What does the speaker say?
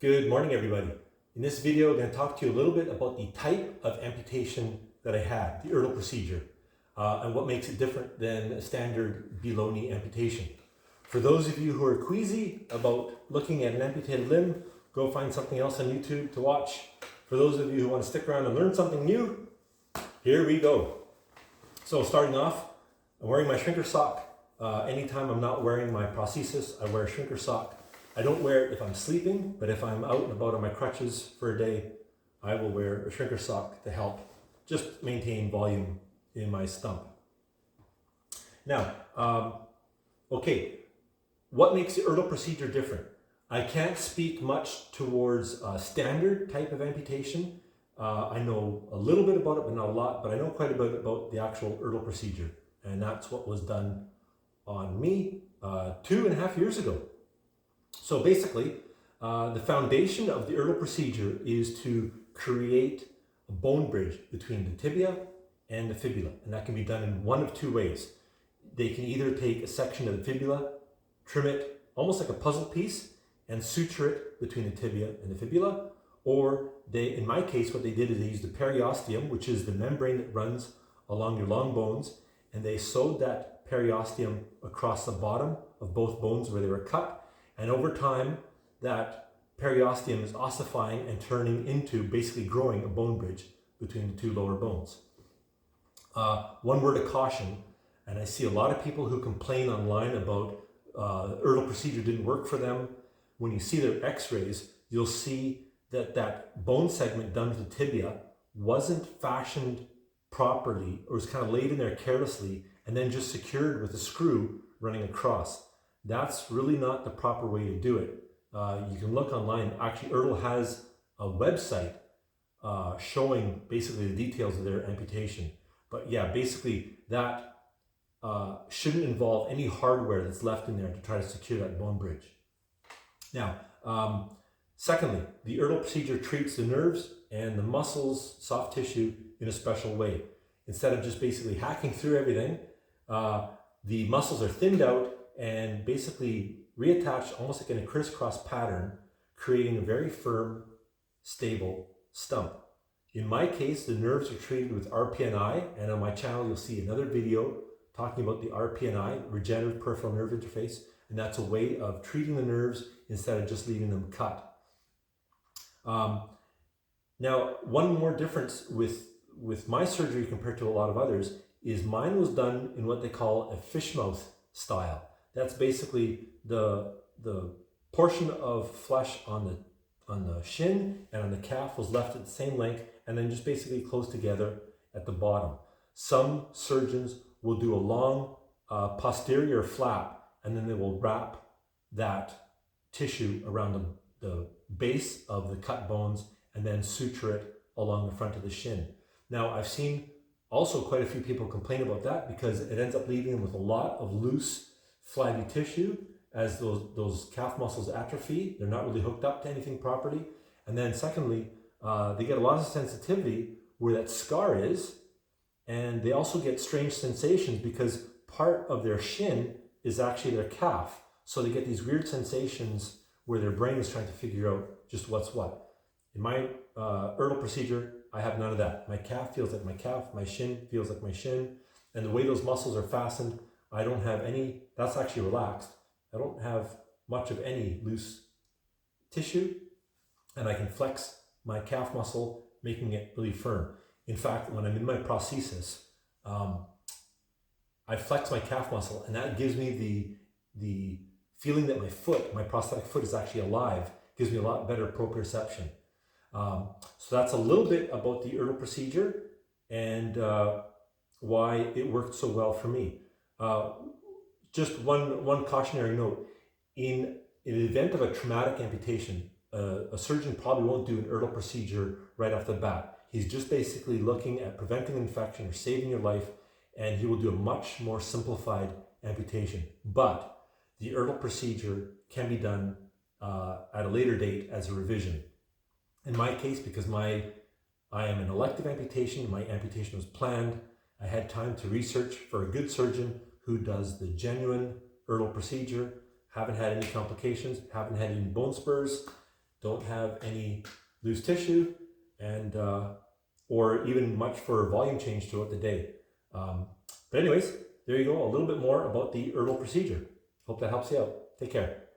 Good morning, everybody. In this video, I'm going to talk to you a little bit about the type of amputation that I had, the Ertl procedure, and what makes it different than a standard below-knee amputation. For those of you who are queasy about looking at an amputated limb, go find something else on YouTube to watch. For those of you who want to stick around and learn something new, here we go. So starting off, I'm wearing my shrinker sock. Anytime I'm not wearing my prosthesis, I wear a shrinker sock. I don't wear it if I'm sleeping, but if I'm out and about on my crutches for a day, I will wear a shrinker sock to help just maintain volume in my stump. Now, okay, what makes the Ertl procedure different? I can't speak much towards a standard type of amputation. I know a little bit about it, but not a lot, but I know quite a bit about the actual Ertl procedure. And that's what was done on me 2.5 years ago. So basically, the foundation of the Ertl procedure is to create a bone bridge between the tibia and the fibula. And that can be done in one of two ways. They can either take a section of the fibula, trim it almost like a puzzle piece, and suture it between the tibia and the fibula. Or they, in my case, what they did is they used the periosteum, which is the membrane that runs along your long bones, and they sewed that periosteum across the bottom of both bones where they were cut. And over time, that periosteum is ossifying and turning into basically growing a bone bridge between the two lower bones. One word of caution, and I see a lot of people who complain online about the Ertl procedure didn't work for them. When you see their x-rays, you'll see that that bone segment done to the tibia wasn't fashioned properly, or was kind of laid in there carelessly and then just secured with a screw running across. That's really not the proper way to do it. You can look online. Actually, Ertl has a website showing basically the details of their amputation. But yeah, basically that shouldn't involve any hardware that's left in there to try to secure that bone bridge. Now, secondly, the Ertl procedure treats the nerves and the muscles, soft tissue in a special way. Instead of just basically hacking through everything, the muscles are thinned out and basically reattached almost like in a crisscross pattern, creating a very firm, stable stump. In my case, the nerves are treated with RPNI, and on my channel you'll see another video talking about the RPNI, regenerative peripheral nerve interface, and that's a way of treating the nerves instead of just leaving them cut. Now, one more difference with my surgery compared to a lot of others is mine was done in what they call a fish mouth style. That's basically the portion of flesh on the shin and on the calf was left at the same length and then just basically closed together at the bottom. Some surgeons will do a long posterior flap and then they will wrap that tissue around the base of the cut bones and then suture it along the front of the shin. Now, I've seen also quite a few people complain about that because it ends up leaving them with a lot of loose flabby tissue as those calf muscles atrophy. They're not really hooked up to anything properly. And then secondly, they get a lot of sensitivity where that scar is, and they also get strange sensations because part of their shin is actually their calf. So they get these weird sensations where their brain is trying to figure out just what's what. In my Ertl procedure, I have none of that. My calf feels like my calf, my shin feels like my shin, and the way those muscles are fastened, I don't have any, that's actually relaxed. I don't have much of any loose tissue, and I can flex my calf muscle, making it really firm. In fact, when I'm in my prosthesis, I flex my calf muscle, and that gives me the feeling that my prosthetic foot is actually alive, gives me a lot better proprioception. So that's a little bit about the Ertl procedure and why it worked so well for me. Just one cautionary note. In an event of a traumatic amputation, a surgeon probably won't do an Ertl procedure right off the bat. He's just basically looking at preventing infection or saving your life, and he will do a much more simplified amputation. But the Ertl procedure can be done at a later date as a revision. In my case, because I am an elective amputation, my amputation was planned, I had time to research for a good surgeon who does the genuine Ertl procedure, haven't had any complications, haven't had any bone spurs, don't have any loose tissue, and or even much for volume change throughout the day. But anyways, there you go, a little bit more about the Ertl procedure. Hope that helps you out. Take care.